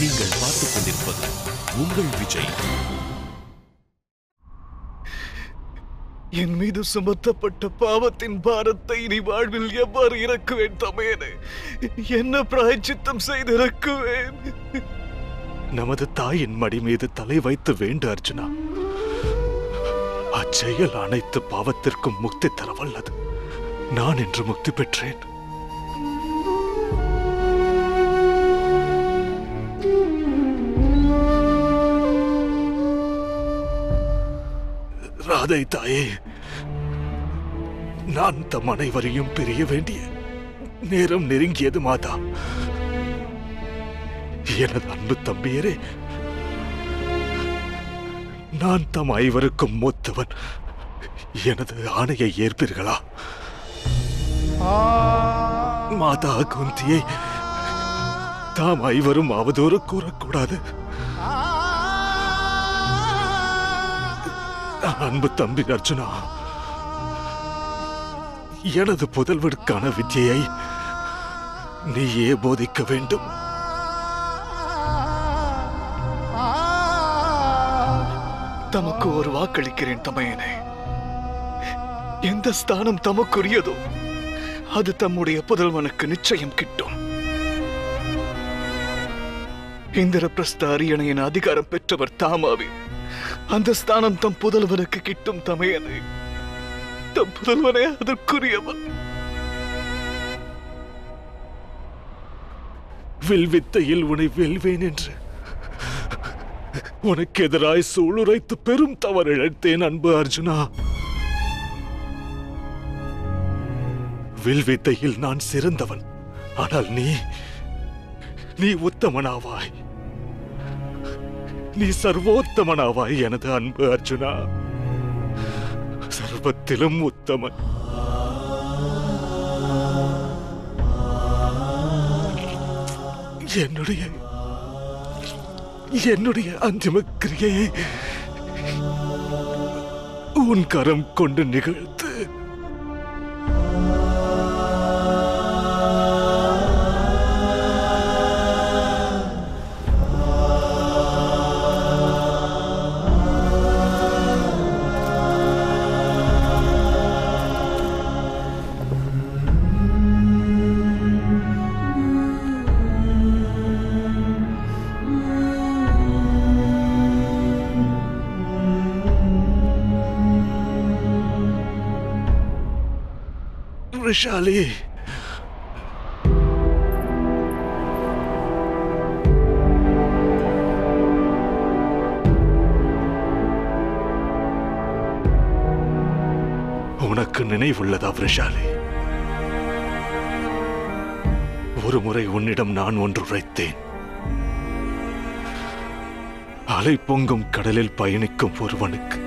நீங்கள் பார்த்துக் கொண்டிருப்பது உங்கள் விஜய். என் மீது சுமத்தப்பட்ட பாவத்தின் பாரத்தை இனி வாழ்வில் எவ்வாறு இறக்குவேன் தமையனே? என்ன பிராயச்சித்தம் செய்து இறக்குவேன்? நமது தாயின் மடி மீது தலை வைத்து வேண்டு அர்ஜுனா. அச்செயல் அனைத்து பாவத்திற்கும் முக்தி தர வல்லது. நான் இன்று முக்தி பெற்றேன். ராதை தாயே, நான் தம் அனைவரையும் பிரிய வேண்டிய நேரம் நெருங்கியது மாதா. எனது அன்பு தம்பியரே, நான் தம் ஐவருக்கும் மூத்தவன். எனது ஆணையை ஏற்பீர்களா? மாதா குந்தியை தாம் ஐவரும் அவதூறு கூறக்கூடாது. அன்பு தம்பி அர்ஜுனா, எனது புதல்வருக்கான வித்தியை நீயே போதிக்க வேண்டும். தமக்கு ஒரு வாக்களிக்கிறேன் தமையனே. எந்த ஸ்தானம் தமக்குரியதோ அது தம்முடைய புதல்வனுக்கு நிச்சயம் கிட்டும். இந்திரபிரஸ்த அரியணையின் அதிகாரம் பெற்றவர் தாமாவின் அந்த ஸ்தானம் தம் புதல்வனுக்கு கிட்டும் தமையனே. தம் புதல்வனே அதற்குரியவன். வில்வித்தையில் உன்னை வெல்வேன் என்று உனக்கு எதிராய் சூளுரைத்து பெரும் தவறு இழைத்தேன் அன்பு அர்ஜுனா. வில்வித்தையில் நான் சிறந்தவன். ஆனால் நீ உத்தமனாவாய். நீ சர்வோத்தமனாவாய் எனது அன்பு அர்ஜுனா. சர்வத்திலும் உத்தமன். என்னுடைய அந்திம கிரியையை உன் கரம் கொண்டு நிகழ்த்து. விஷாலி, உனக்கு நினைவுள்ளதா விஷாலி? ஒரு முறை உன்னிடம் நான் ஒன்று உரைத்தேன். அலை பொங்கும் கடலில் பயணிக்கும் ஒருவனுக்கு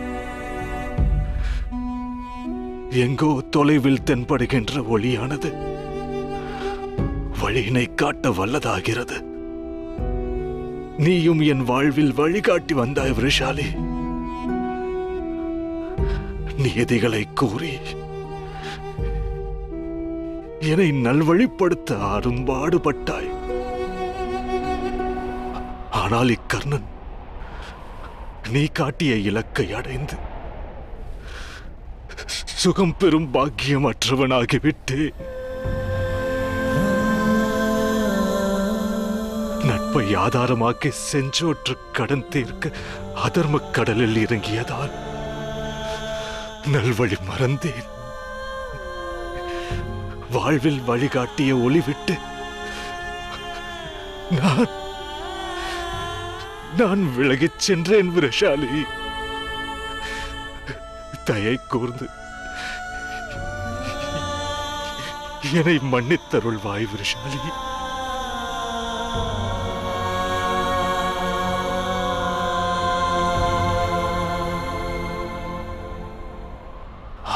எங்கோ தொலைவில் தென்படுகின்ற ஒளியானது வழியினை காட்ட வல்லதாகிறது. நீயும் என் வாழ்வில் வழிகாட்டி வந்தாய் விஷாலி. நியதிகளை கூறி என்னை நல்வழிப்படுத்த அரும்பாடுபட்டாய். ஆனால் இக்கர்ணன் நீ காட்டிய இலக்கை அடைந்து சுகம் பெறும் பாக்கியமற்றவனாகிவிட்டு நட்பை ஆதாரமாக்கி செஞ்சோற்று கடன் தீர்க்க அதர்ம கடலில் இறங்கியதால் நல்வழி மறந்தேன். வாழ்வில் வழிகாட்டிய ஒளிவிட்டு நான் விலகிச் சென்றேன் விஷாலி. தயை கூர்ந்து என்னை மன்னித்தருள்வாய் விஷாலி.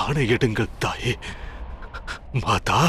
ஆணையிடுங்கள் தாயே. மாதா,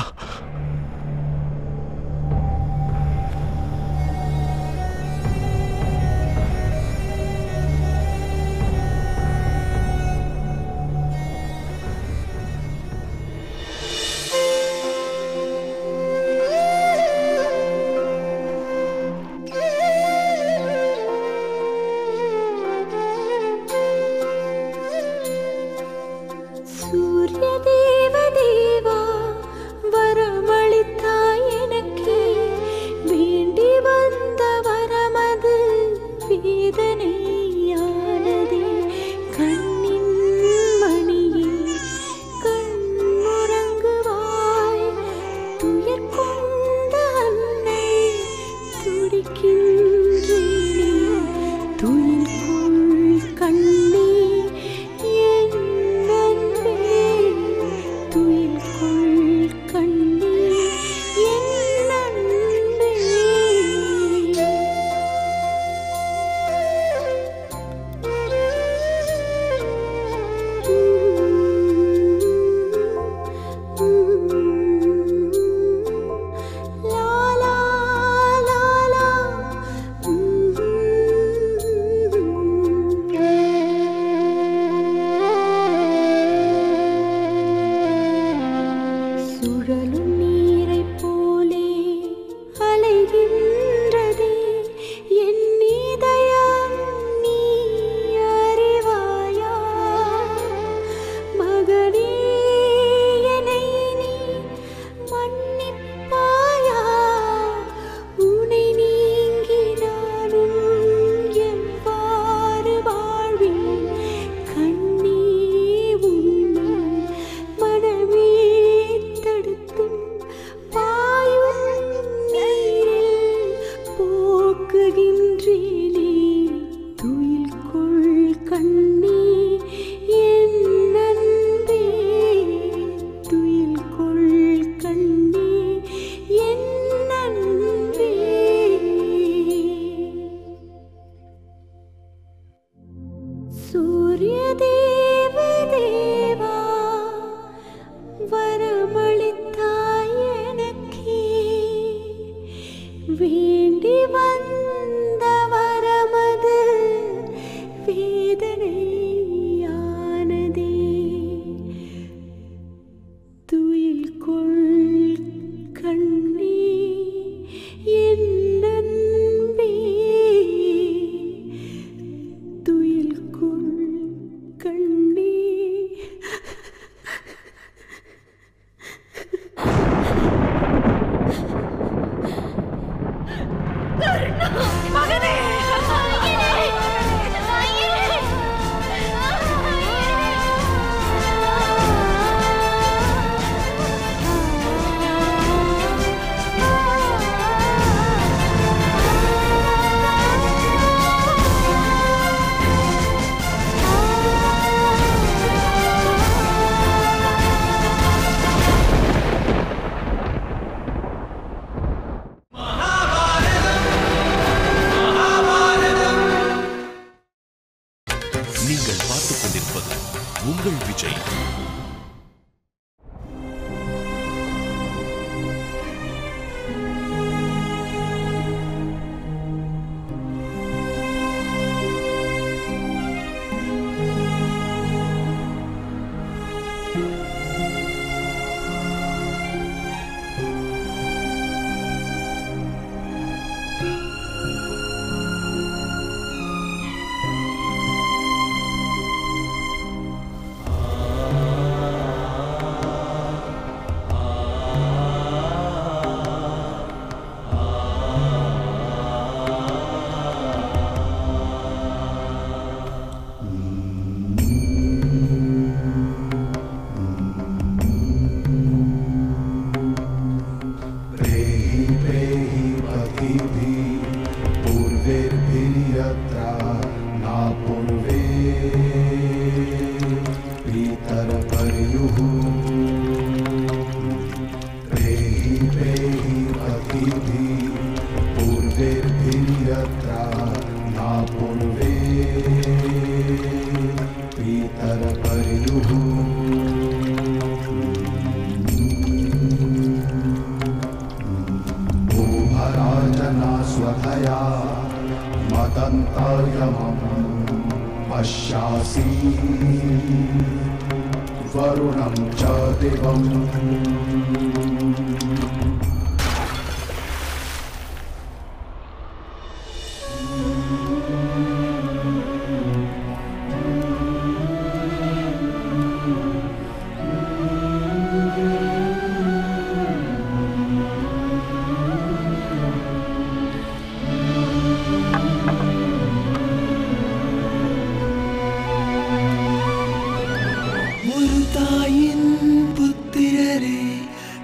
वरुणं च दिवम्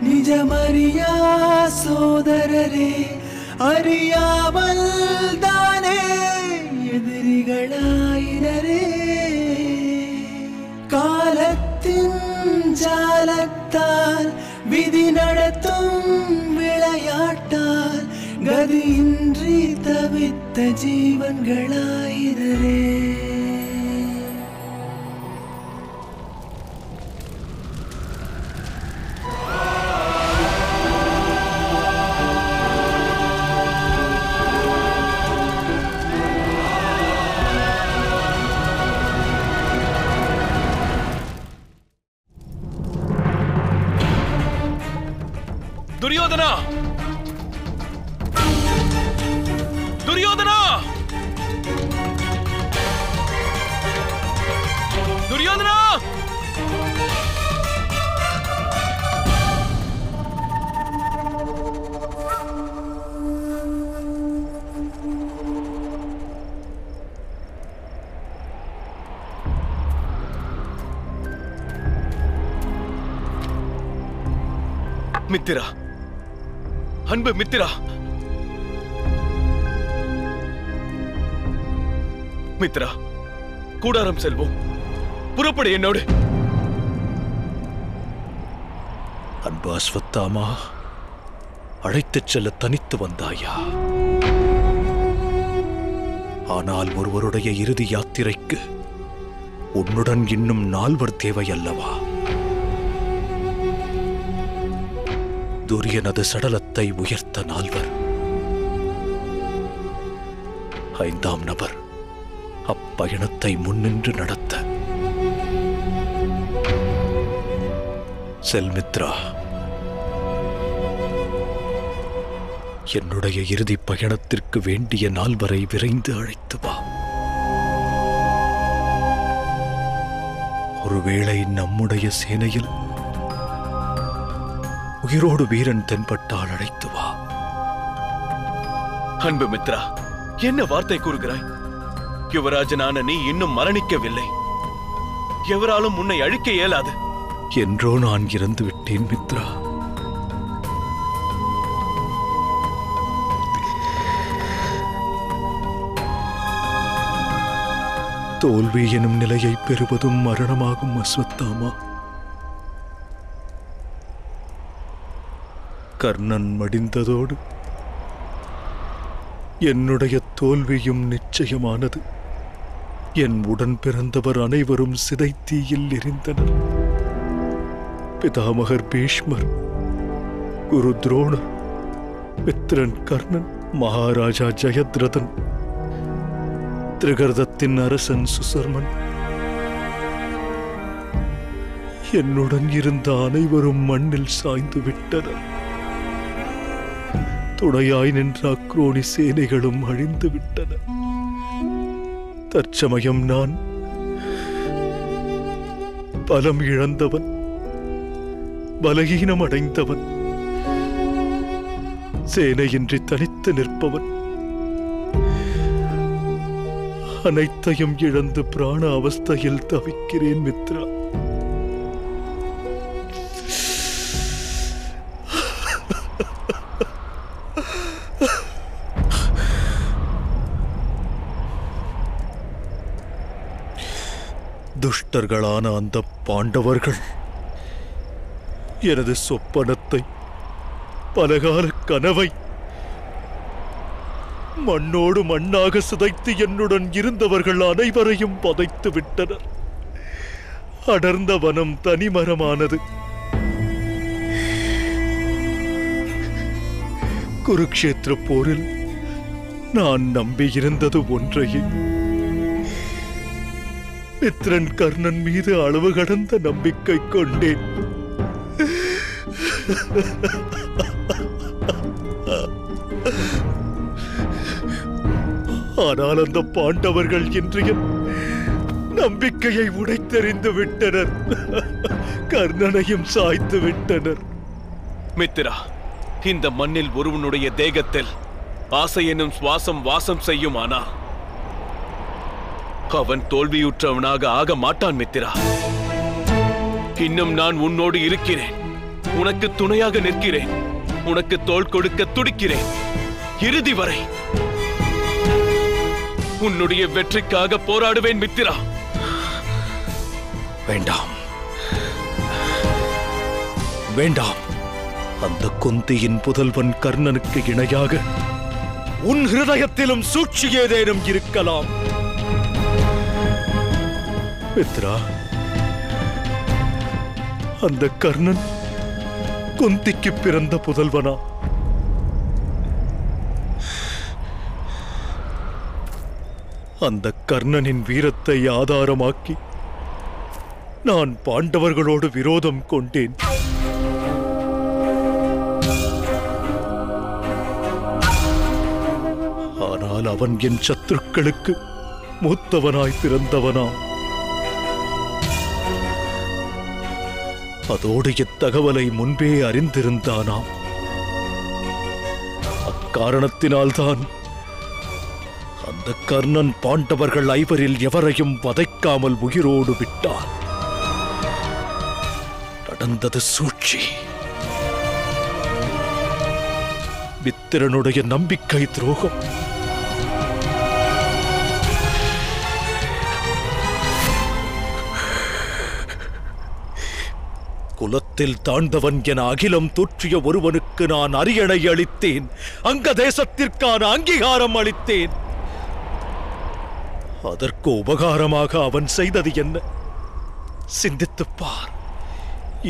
நிஜமறியா சோதரரே அறியாமல் விதி நடத்தும் விளையாட்டால் கதியின்றி தவித்த ஜீவன்களாயிரே. துரியோதனா! துரியோதனா! துரியோதனா! மித்திரா, அன்பு மித்திரா, மித்திரா, கூடாரம் செல்வோம். புறப்படு என்னோடு. அன்பு அஸ்வத்தாமா, அழைத்துச் செல்ல தனித்து வந்தாயா? ஆனால் ஒருவருடைய இறுதி யாத்திரைக்கு உன்னுடன் இன்னும் 4 தேவை அல்லவா? துரியனது சடலத்தை உயர்த்த 4. 5ஆம் நபர் அப்பயணத்தை முன்னின்று நடத்த. செல்மித்ரா, என்னுடைய இறுதி பயணத்திற்கு வேண்டிய 4 விரைந்து அழைத்து வா. ஒருவேளை நம்முடைய சேனையில் உயிரோடு வீரன் தென்பட்டால் அழைத்து வா. அன்பு மித்ரா, என்ன வார்த்தை கூறுகிறாய்? யுவராஜனான நீ இன்னும் மரணிக்கவில்லை. எவராலும் உன்னை அழிக்க இயலாது. என்றோ நான் இறந்து விட்டேன் மித்ரா. தோல்வி எனும் நிலையை பெறுவதும் மரணமாகும் அஸ்வத்தாமா. கர்ணன் மடிந்ததோடு என்னுடைய தோல்வியும் நிச்சயமானது. என் உடன் பிறந்தவர் அனைவரும் சிதைத்தீயில் எரிந்தனர். பிதாமகர் பீஷ்மர், குரு துரோணர், மித்திரன் கர்ணன், மகாராஜா ஜெயத்ரதன், திரிகர்தத்தின் அரசன் சுசர்மன், என்னுடன் இருந்த அனைவரும் மண்ணில் சாய்ந்து விட்டனர். துணையாய் நின்ற அக்ரோனி சேனைகளும் அழிந்து விட்டன. தற்சமயம் நான் பலம் இழந்தவன், பலகீனம் அடைந்தவன், சேனையின்றி தனித்து நிற்பவன். அனைத்தையும் இழந்து பிராண அவஸ்தையில் தவிக்கிறேன் மித்ரா. துஷ்டர்களான அந்த பாண்டவர்கள் எனது சொப்பனத்தை, பலகால கனவை மண்ணோடு மண்ணாக சிதைத்து என்னுடன் இருந்தவர்கள் அனைவரையும் பதைத்து விட்டனர். அடர்ந்த வனம் தனிமரமானது. குருக்ஷேத்திர போரில் நான் நம்பியிருந்தது ஒன்றையே, மித்திரன் கர்ணன் மீது அளவு கடந்த நம்பிக்கை கொண்டேன். ஆனால் அந்த பாண்டவர்கள் இன்றைய நம்பிக்கையை உடைத்தெறிந்து விட்டனர். கர்ணனையும் சாய்த்து விட்டனர். மித்திரா, இந்த மண்ணில் ஒருவனுடைய தேகத்தில் ஆசை என்னும் சுவாசம் வாசம் செய்யுமானா அவன் தோல்வியுற்றவனாக ஆக மாட்டான் மித்திரா. இன்னும் நான் உன்னோடு இருக்கிறேன். உனக்கு துணையாக நிற்கிறேன். உனக்கு தோள் கொடுக்க துடிக்கிறேன். இறுதி வரை உன்னுடைய வெற்றிக்காக போராடுவேன் மித்திரா. வேண்டாம், வேண்டாம். அந்த குந்தியின் புதல்வன் கர்ணனுக்கு இணையாக உன் ஹிருதயத்திலும் சூழ்ச்சி ஏதேனும் இருக்கலாம். மித்ரா, அந்த கர்ணன் குந்திக்கு பிறந்த புதல்வனா? அந்த கர்ணனின் வீரத்தை ஆதாரமாக்கி நான் பாண்டவர்களோடு விரோதம் கொண்டேன். ஆனால் அவன் என் சத்துருக்களுக்கு மூத்தவனாய் பிறந்தவனா? அதோடு இத்தகவலை முன்பே அறிந்திருந்தானாம். அக்காரணத்தினால்தான் அந்த கர்ணன் பாண்டவர்கள் ஐவரில் எவரையும் வதைக்காமல் உயிரோடு விட்டான். நடந்தது சூழ்ச்சி. மித்திரனுடைய நம்பிக்கை துரோகம். குலத்தில் தாழ்ந்தவன் என அகிலம் தோற்றிய ஒருவனுக்கு நான் அரியணை அளித்தேன். அங்க தேசத்திற்கான அங்கீகாரம் அளித்தேன். அதற்கு உபகாரமாக அவன் செய்தது என்ன? சிந்தித்துப் பார்.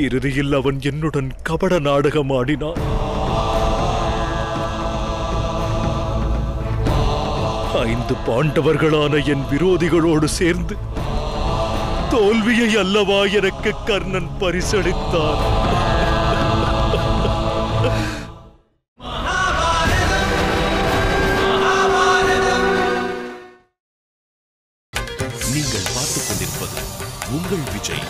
இறுதியில் அவன் என்னுடன் கபட நாடகம் ஆடினான். 5 பாண்டவர்களான என் விரோதிகளோடு சேர்ந்து தோல்வியை அல்லவா எனக்கு கர்ணன் பரிசளித்தான். நீங்கள் பார்த்துக் கொண்டிருப்பது உங்கள் விஜய்.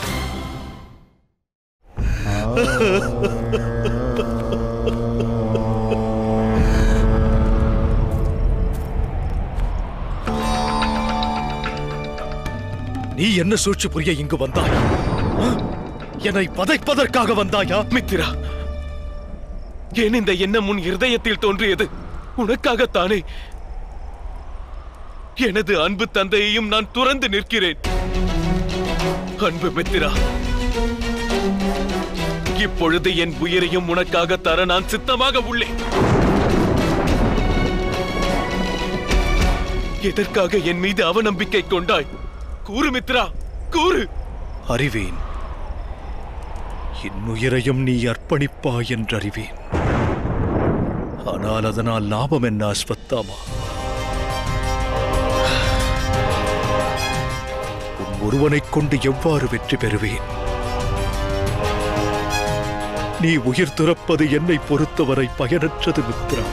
நீ என்ன சூழ்ச்சி புரிய இங்கு வந்தாய்? என்னை பதைப்பதற்காக வந்தாயா? மித்திரா, ஏன் இந்த எண்ணம் உன் இருதயத்தில் தோன்றியது? உனக்காகத்தானே. எனது அன்பு தந்தையையும் நான் துறந்து நிற்கிறேன். அன்பு மித்திரா, இப்பொழுது என் உயிரையும் உனக்காக தர நான் சித்தமாக உள்ளேன். எதற்காக என் மீது அவநம்பிக்கை கொண்டாய்? கூறு மித்ரா, கூறு. அறிவேன், என் உயிரையும் நீ அர்ப்பணிப்பாய் என்றறிவேன். ஆனால் அதனால் லாபம் என்ன அஸ்வத்தாமா? உன் ஒருவனைக் கொண்டு எவ்வாறு வெற்றி பெறுவேன்? நீ உயிர் துறப்பது என்னை பொறுத்தவரை பயனற்றது மித்ரா.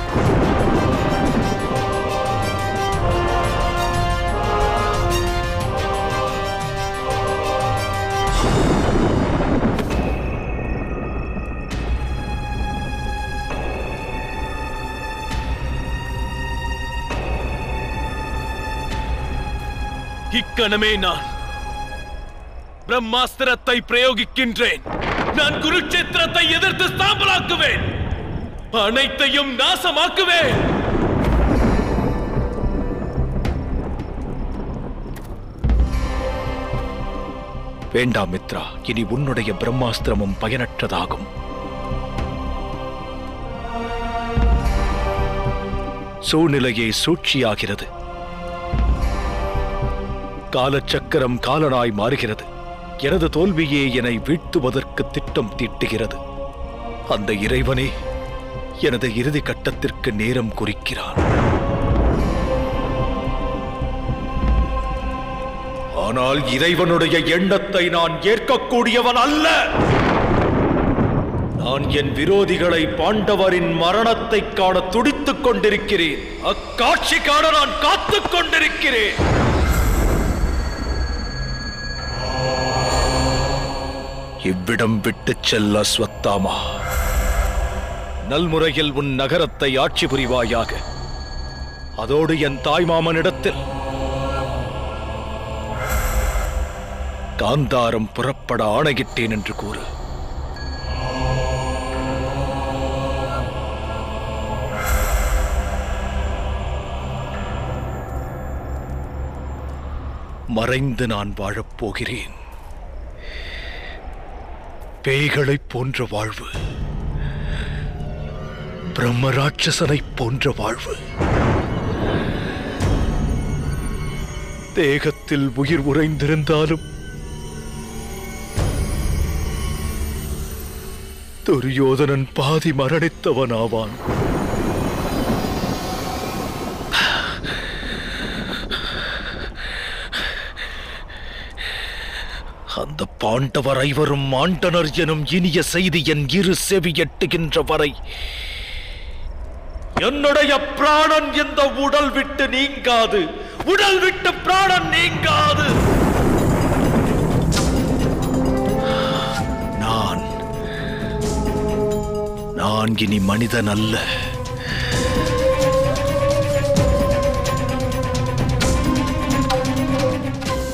இக்கணமே நான் பிரம்மாஸ்திரத்தை பிரயோகிக்கின்றேன். நான் குருட்சேத்திரத்தை எதிர்த்து சாம்பலாக்குவேன். அனைத்தையும் நாசமாக்குவேன். வேண்டாம் மித்ரா, இனி உன்னுடைய பிரம்மாஸ்திரமும் பயனற்றதாகும். சூழ்நிலையே சூழ்ச்சியாகிறது. காலச்சக்கரம் காலனாய் மாறுகிறது. எனது தோல்வியே என்னை வீழ்த்துவதற்கு திட்டம் தீட்டுகிறது. அந்த இறைவனே எனது இறுதி கட்டத்திற்கு நேரம் குறிக்கிறான். ஆனால் இறைவனுடைய எண்ணத்தை நான் ஏற்கக்கூடியவன் அல்ல. நான் என் விரோதிகளை பாண்டவரின் மரணத்தை காண துடித்துக் கொண்டிருக்கிறேன். அக்காட்சி காண நான் காத்துக் கொண்டிருக்கிறேன். இவ்விடம் விட்டுச் செல்ல அஸ்வத்தாமா. நல்முறையில் உன் நகரத்தை ஆட்சி புரிவாயாக. அதோடு என் தாய்மாமனிடத்தில் காந்தாரம் புறப்பட ஆணையிட்டேன் என்று கூறு. மறைந்து நான் வாழப்போகிறேன். பேய்களைப் போன்ற வாழ்வு. பிரம்ம ராட்சசனைப் போன்ற வாழ்வு. தேகத்தில் உயிர் உறைந்திருந்தாலும் துரியோதனன் பாதி மரணித்தவனாவான். அந்த பாண்டவர் ஐவரும் ஆண்டனர் எனும் இனிய செய்தி என் இரு செவி எட்டுகின்ற வரை என்னுடைய பிராணன் இந்த உடல் விட்டு நீங்காது. உடல் விட்டு பிராணன் நீங்காது. நான் இனி மனிதன் அல்ல.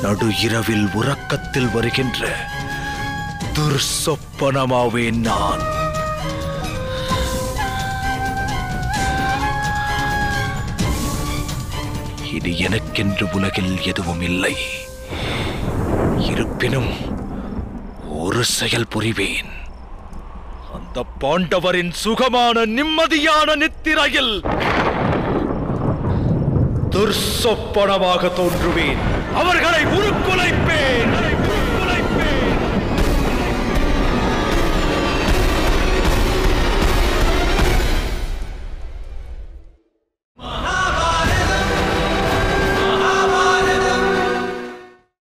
நடு இரவில் உறக்கத்தில் வருகின்ற துர்சொப்பனமாவேன் நான். இனி எனக்கென்று உலகில் எதுவும் இல்லை. இருப்பினும் ஒரு செயல் புரிவேன். அந்த பாண்டவரின் சுகமான நிம்மதியான நித்திரையில் துர்சொப்பனமாக தோன்றுவேன். அவர்களை உருக்குலைப்பேன்.